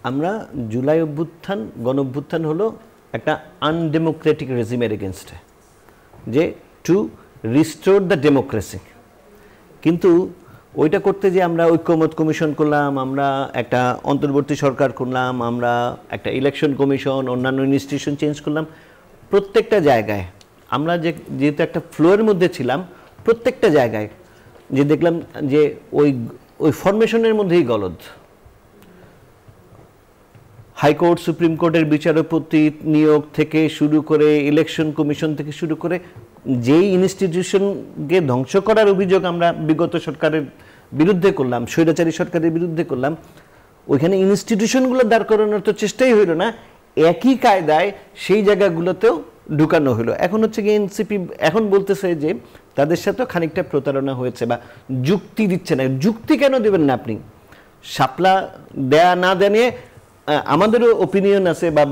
আমরা জুলাই অভ্যুত্থান, গণ অভ্যুত্থান হলো একটা আনডেমোক্রেটিক রেজিমের এগেনস্টে, যে টু রিস্টোর দ্য ডেমোক্রেসি। কিন্তু ওইটা করতে যে আমরা ঐক্যমত কমিশন করলাম, আমরা একটা অন্তর্বর্তী সরকার করলাম, আমরা একটা ইলেকশন কমিশন, অন্যান্য ইনস্টিটিউশন চেঞ্জ করলাম, প্রত্যেকটা জায়গায় আমরা যেহেতু একটা ফ্লোয়ের মধ্যে ছিলাম, প্রত্যেকটা জায়গায় যে দেখলাম যে ওই ফরমেশনের মধ্যেই গলদ। হাইকোর্ট, সুপ্রিম কোর্টের বিচারপতি নিয়োগ থেকে শুরু করে, ইলেকশন কমিশন থেকে শুরু করে, যেই ইনস্টিটিউশনকে ধ্বংস করার অভিযোগ আমরা বিগত সরকারের বিরুদ্ধে করলাম, স্বৈরাচারী সরকারের বিরুদ্ধে করলাম, ওইখানে ইনস্টিটিউশনগুলো দাঁড় করানোর তো চেষ্টাই হইল না, একই কায়দায় সেই জায়গাগুলোতেও ঢুকানো হলো। এখন হচ্ছে কি এনসিপি এখন বলতেছে যে তাদের সাথেও খানিকটা প্রতারণা হয়েছে বা যুক্তি দিচ্ছে না। যুক্তি কেন দেবেন না আপনি? শাপলা দেয়া না দেয়া নিয়ে আমাদেরও ওপিনিয়ন আছে বা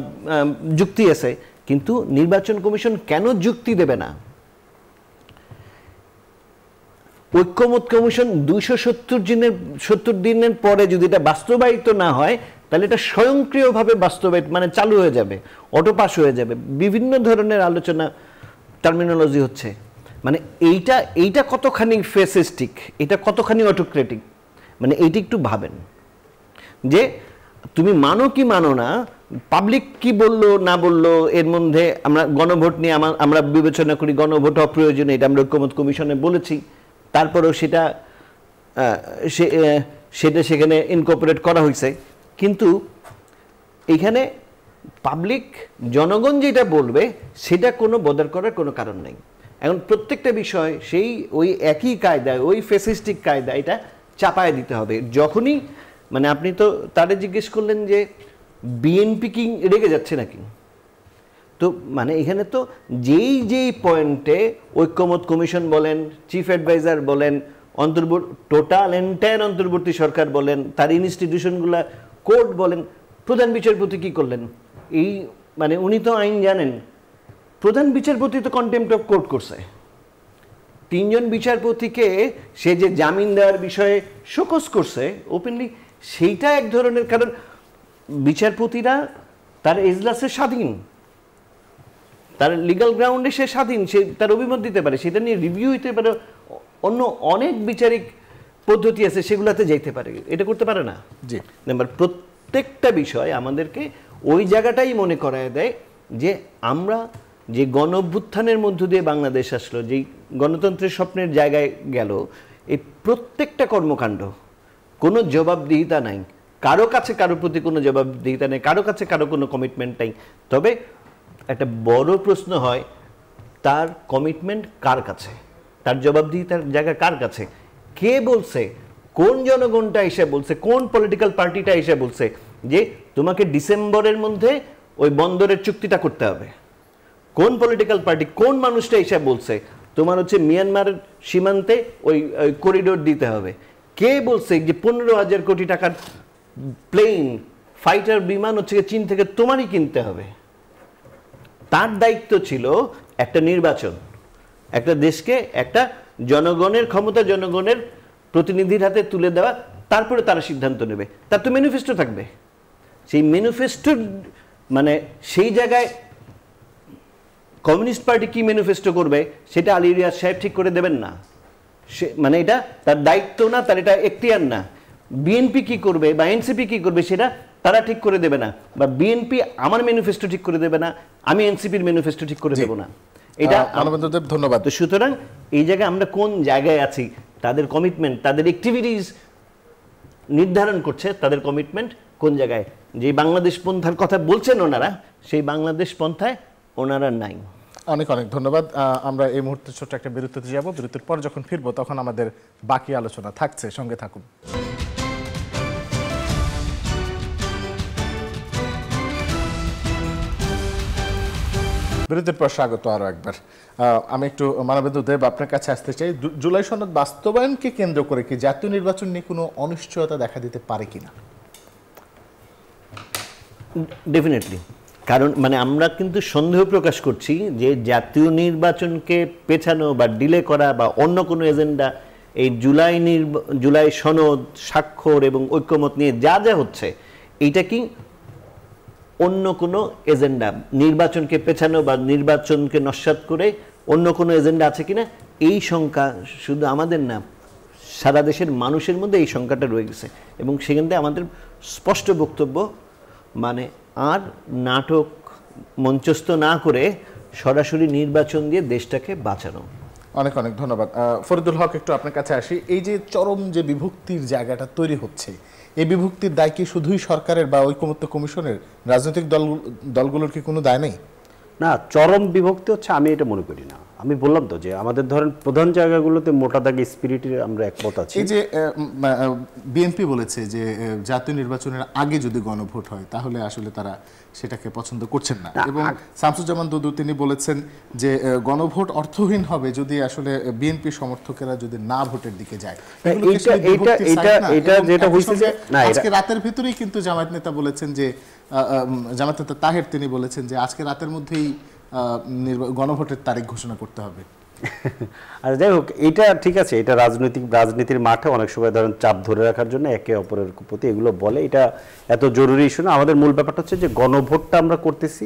যুক্তি আছে, কিন্তু নির্বাচন কমিশন কেন যুক্তি দেবে না? ঐক্যমত কমিশন 270 দিনের পরে যদি এটা বাস্তবায়িত না হয়, তাহলে এটা স্বয়ংক্রিয়ভাবে বাস্তবায়িত, মানে চালু হয়ে যাবে, অটো পাস হয়ে যাবে। বিভিন্ন ধরনের আলোচনা, টার্মিনোলজি হচ্ছে, মানে এইটা কতখানি ফেসিস্টিক, এটা কতখানি অটোক্রেটিক, মানে এইটা একটু ভাবেন যে তুমি মানো কি মানো না, পাবলিক কি বললো না বললো, এর মধ্যে আমরা গণভোট নিয়ে আমরা বিবেচনা করি গণভোট অপ্রয়োজনীয়, এটা আমরা ঐক্যমত কমিশনে বলেছি, তারপরেও সেটা সেখানে ইনকর্পোরেট করা হয়েছে। কিন্তু এখানে পাবলিক, জনগণ যেটা বলবে সেটা কোনো বদল করার কোনো কারণ নেই। এখন প্রত্যেকটা বিষয় সেই ওই একই কায়দায়, ওই ফেসিস্টিক কায়দা এটা চাপায় দিতে হবে। যখনই মানে আপনি তো তারে জিজ্ঞেস করলেন যে বিএনপি কি রেগে যাচ্ছে নাকি, তো মানে এখানে তো যেই পয়েন্টে ঐক্যমত কমিশন বলেন, চিফ অ্যাডভাইজার বলেন, টোটাল এন্টায়ার অন্তর্বর্তী সরকার বলেন, তার ইনস্টিটিউশনগুলা, কোর্ট বলেন, প্রধান বিচারপতি কি করলেন? এই মানে উনি তো আইন জানেন, প্রধান বিচারপতি তো কন্টেম্প্ট অফ কোর্ট করছে। 3 জন বিচারপতিকে সে যে জামিন দেওয়ার বিষয়ে শোকজ করছে ওপেনলি, সেইটা এক ধরনের, কারণ বিচারপতিরা তার এজলাসে স্বাধীন, তার লিগাল গ্রাউন্ডে সে স্বাধীন, সে তার অভিমত দিতে পারে, সেটা নিয়ে রিভিউ হইতে পারে, অন্য অনেক বিচারিক পদ্ধতি আছে, সেগুলোতে যাইতে পারে, এটা করতে পারে না। জি নাম্বার প্রত্যেকটা বিষয় আমাদেরকে ওই জায়গাটাই মনে করায় দেয় যে আমরা যে গণ অভ্যুত্থানের মধ্য দিয়ে বাংলাদেশ আসলো, যেই গণতন্ত্রের স্বপ্নের জায়গায় গেল, এই প্রত্যেকটা কর্মকাণ্ড কোনো জবাবদিহিতা নাই, কারো কাছে কারো প্রতি কোনো জবাবদিহিতা নেই, কারো কাছে কারো কোনো কমিটমেন্ট নাই। তবে একটা বড় প্রশ্ন হয়, তার কমিটমেন্ট কার কাছে, তার জবাবদিহিতার জায়গা কার কাছে? কে বলছে? কোন জনগণটা এসে বলছে, কোন পলিটিক্যাল পার্টিটা এসে বলছে যে তোমাকে ডিসেম্বরের মধ্যে ওই বন্দরের চুক্তিটা করতে হবে? কোন পলিটিক্যাল পার্টি, কোন মানুষটা এসে বলছে তোমার হচ্ছে মিয়ানমারের সীমান্তে ওই করিডোর দিতে হবে? কে বলছে যে 15,000 কোটি টাকার প্লেন, ফাইটার বিমান হচ্ছে চীন থেকে তোমারই কিনতে হবে? তার দায়িত্ব ছিল একটা নির্বাচন, একটা দেশকে একটা জনগণের ক্ষমতা, জনগণের প্রতিনিধির হাতে তুলে দেওয়া, তারপরে তারা সিদ্ধান্ত নেবে। তার তো ম্যানিফেস্টো থাকবে, সেই ম্যানিফেস্টোর মানে সেই জায়গায় কমিউনিস্ট পার্টি কি ম্যানিফেস্টো করবে সেটা আলী রিয়াজ সাহেব ঠিক করে দেবেন না, সে মানে এটা তার দায়িত্ব না, তার এটা এখতিয়ার না। বিএনপি কি করবে বা এনসিপি কি করবে সেটা তারা ঠিক করে দেবে না, বা বিএনপি আমার ম্যানিফেস্টো ঠিক করে দেবে না, আমি এনসিপির ম্যানিফেস্টো ঠিক করে দেব না, এটা মানবেন্দ্রদেব ধন্যবাদ। তো সুতরাং এই জায়গায় আমরা কোন জায়গায় আছি, তাদের কমিটমেন্ট, তাদের অ্যাক্টিভিটিস নির্ধারণ করছে তাদের কমিটমেন্ট কোন জায়গায়। যে বাংলাদেশ পন্থার কথা বলছেন ওনারা, সেই বাংলাদেশ পন্থায় ওনারা নাই। অনেক অনেক ধন্যবাদ। আমরা এই মুহূর্তে ছোট্ট একটা বিরতিতে যাব, বিরতির পর যখন ফিরবো তখন আমাদের বাকি আলোচনা থাকছে, সঙ্গে থাকুন। বিরতির পর স্বাগত আরো একবার। আমি একটু মানবেন্দ্রদেব আপনার কাছে আসতে চাই, জুলাই সনদ বাস্তবায়নকে কেন্দ্র করে কি জাতীয় নির্বাচন নিয়ে কোনো অনিশ্চয়তা দেখা দিতে পারে কিনা? ডেফিনেটলি, কারণ মানে আমরা কিন্তু সন্দেহ প্রকাশ করছি যে জাতীয় নির্বাচনকে পেছানো বা ডিলে করা বা অন্য কোনো এজেন্ডা, এই জুলাই সনদ স্বাক্ষর এবং ঐক্যমত নিয়ে যা যা হচ্ছে, এইটা কি অন্য কোনো এজেন্ডা, নির্বাচনকে পেছানো বা নির্বাচনকে নস্যাৎ করে অন্য কোনো এজেন্ডা আছে কিনা, এই শঙ্কা শুধু আমাদের না, সারা দেশের মানুষের মধ্যে এই সংখ্যাটা রয়ে গেছে এবং সেখান থেকে আমাদের স্পষ্ট বক্তব্য, মানে আর নাটক মঞ্চস্থ না করে সরাসরি নির্বাচন দিয়ে দেশটাকে বাঁচানো। অনেক অনেক ধন্যবাদ। ফরিদুল হক, একটু আপনার কাছে আসি। এই যে চরম যে বিভক্তির জায়গাটা তৈরি হচ্ছে, এই বিভক্তির দায় কি শুধুই সরকারের বা ঐকমত্য কমিশনের? রাজনৈতিক দলগুলোর কি কোনো দায় নেই? না, চরম বিভক্তি হচ্ছে, আমি এটা মনে করি না। আমি বললাম তো যে আমাদের ধরেন প্রধান জায়গাগুলোতে মোটা দাগে স্পিরিটের আমরা একমত আছি। এই যে বিএনপি বলেছে যে জাতীয় নির্বাচনের আগে যদি গণভোট হয় তাহলে আসলে তারা সেটাকে পছন্দ করছেন না, এবং শামসুজ্জামান দুদু তিনি বলেছেন যে গণভোট অর্থহীন হবে যদি আসলে বিএনপি সমর্থকেরা যদি না ভোটের দিকে যায়। এটা যেটা হইছে যে না, আজকে রাতের ভিতরেই কিন্তু জামায়াত নেতা বলেছেন যে জামায়াত নেতা তাহের তিনি বলেছেন যে আজকে রাতের মধ্যেই গণভোটের তারিখ ঘোষণা করতে হবে। আর যাই হোক, এটা ঠিক আছে, এটা রাজনীতির মাঠে অনেক সময় ধরেন চাপ ধরে রাখার জন্য একে অপরের প্রতি এগুলো বলে, এটা এত জরুরি ইস্যু না। আমাদের মূল ব্যাপারটা হচ্ছে যে গণভোটটা আমরা করতেছি,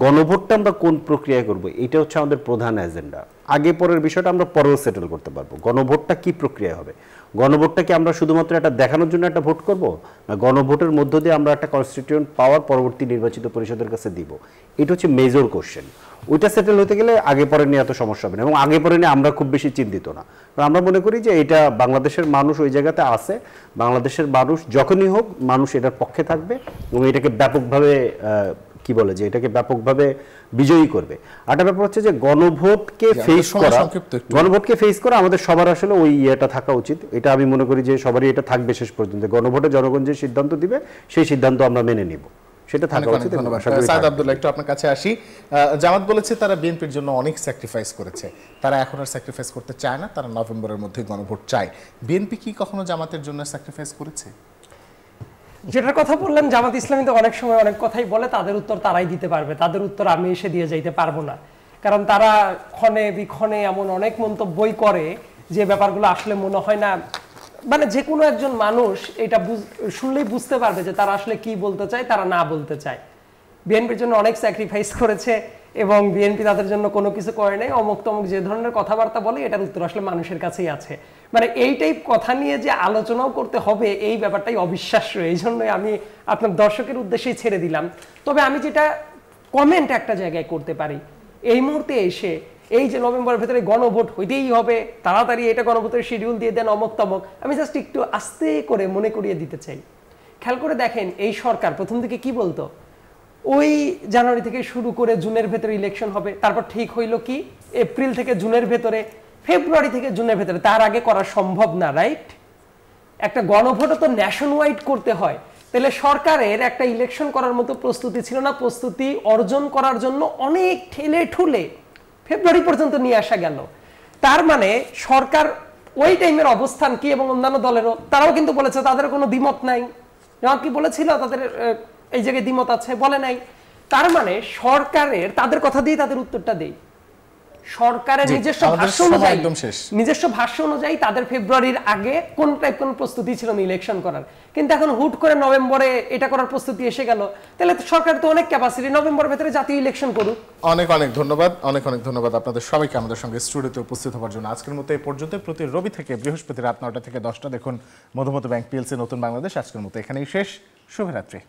গণভোটটা আমরা কোন প্রক্রিয়ায় করব, এটা হচ্ছে আমাদের প্রধান এজেন্ডা। আগে পরের বিষয়টা আমরা পরেও সেটেল করতে পারবো। গণভোটটা কি প্রক্রিয়া হবে, গণভোটটা কি আমরা শুধুমাত্র এটা দেখানোর জন্য একটা ভোট করব, না গণভোটের মধ্য দিয়ে আমরা একটা কনস্টিটিউয়েন্ট পাওয়ার পরবর্তী নির্বাচিত পরিষদের কাছে দিব, এটা হচ্ছে মেজর কোশ্চেন। ওইটা সেটেল হতে গেলে আগে পরে নিয়ে এত সমস্যা হবে না, এবং আগে পরে নিয়ে আমরা খুব বেশি চিন্তিত না। আমরা মনে করি যে এটা বাংলাদেশের মানুষ ওই জায়গাতে আছে, বাংলাদেশের মানুষ যখনই হোক মানুষ এটার পক্ষে থাকবে এবং এটাকে ব্যাপকভাবে কি বলে যে এটাকে ব্যাপকভাবে বিজয়ী করবে। আরেকটা ব্যাপার হচ্ছে যে গণভোটকে ফেস করা আমাদের সবার আসলে ওই ইয়েটা থাকা উচিত। এটা আমি মনে করি যে সবারই এটা থাকবে শেষ পর্যন্ত। গণভোটে জনগণ যে সিদ্ধান্ত দিবে সেই সিদ্ধান্ত আমরা মেনে নিব, সেটা থাকা উচিত। সাইদ আব্দুল্লাহ, একটু আপনার কাছে আসি। জামাত বলেছে তারা বিএনপির জন্য অনেক স্যাক্রিফাইস করেছে, তারা এখন আর স্যাক্রিফাইস করতে চায় না, তারা নভেম্বরের মধ্যে গণভোট চায়। বিএনপি কি কখনো জামাতের জন্য স্যাক্রিফাইস করেছে? যেটার কথা বললেন, জামাত ইসলামী তো অনেক সময় অনেক কথাই বলে, তাদের উত্তর তারাই দিতে পারবে, তাদের উত্তর আমি এসে দিয়ে যাইতে পারবো না। কারণ তারা ক্ষণে বিক্ষণে এমন অনেক মন্তব্যই করে যে ব্যাপারগুলো আসলে মনে হয় না, মানে যে কোনো একজন মানুষ এটা শুনলেই বুঝতে পারবে যে তারা আসলে কি বলতে চায়, তারা না বলতে চায়। বিএনপির জন্য অনেক স্যাক্রিফাইস করেছে এবং বিএনপি তাদের জন্য কোনো কিছু করে নাই, অমুক তমুক যে ধরনের কথাবার্তা বলে এটার উত্তর আসলে মানুষের কাছেই আছে। মানে এই টাইপ কথা নিয়ে যে আলোচনাও করতে হবে এই ব্যাপারটাই অবিশ্বাস্য। এই জন্যই আমি আপনার দর্শকের উদ্দেশ্যেই ছেড়ে দিলাম। তবে আমি যেটা কমেন্ট একটা জায়গায় করতে পারি, এই মুহূর্তে এসে এই যে নভেম্বরের ভেতরে গণভোট হইতেই হবে, তাড়াতাড়ি এটা গণভোটের শিডিউল দিয়ে দেন, অমক তমক, আমি জাস্ট একটু আস্তে করে মনে করিয়ে দিতে চাই। খেয়াল করে দেখেন, এই সরকার প্রথম দিকে কি বলতো, ওই জানুয়ারি থেকে শুরু করে জুনের ভেতরে ইলেকশন হবে, তারপর ঠিক হইল কি এপ্রিল থেকে জুনের ভেতরে, ফেব্রুয়ারি থেকে জুনের ভেতরে, তার আগে করা সম্ভব না, রাইট? একটা গণভোটও তো ন্যাশন ওয়াইড করতে হয়, তাহলে সরকারের একটা ইলেকশন করার মতো প্রস্তুতি ছিল না। প্রস্তুতি অর্জন করার জন্য অনেক ঠেলে ঠুলে ফেব্রুয়ারি পর্যন্ত নিয়ে আসা গেল। তার মানে সরকার ওই টাইমের অবস্থান কি, এবং অন্যান্য দলেরও, তারাও কিন্তু বলেছে তাদের কোনো দ্বিমত নাই। যেমন কি বলেছিল তাদের এই জায়গায় দ্বিমত আছে, বলে নাই। তার মানে সরকারের, তাদের কথা দিয়ে তাদের উত্তরটা দেই, সরকারের নিজস্ব ভাষ্য অনুযায়ী তাদের ফেব্রুয়ারির আগে কোন প্রস্তুতি ছিল না ইলেকশন করার, কিন্তু এখন হুট করে নভেম্বরে এটা করার প্রস্তুতি এসে গেল। তাহলে সরকার তো অনেক ক্যাপাসিটি, নভেম্বরের ভেতরে জাতীয় ইলেকশন করুক। অনেক অনেক ধন্যবাদ, অনেক অনেক ধন্যবাদ আপনাদের সবাইকে আমাদের সঙ্গে স্টুডিওতে উপস্থিত হওয়ার জন্য। আজকের মতো এই পর্যন্ত। প্রতি রবি থেকে বৃহস্পতি রাত 9টা থেকে 10টা দেখুন মধুমতি ব্যাংক পিএলসি নতুন বাংলাদেশ। আজকের মতো এখানেই শেষ। শুভরাত্রি।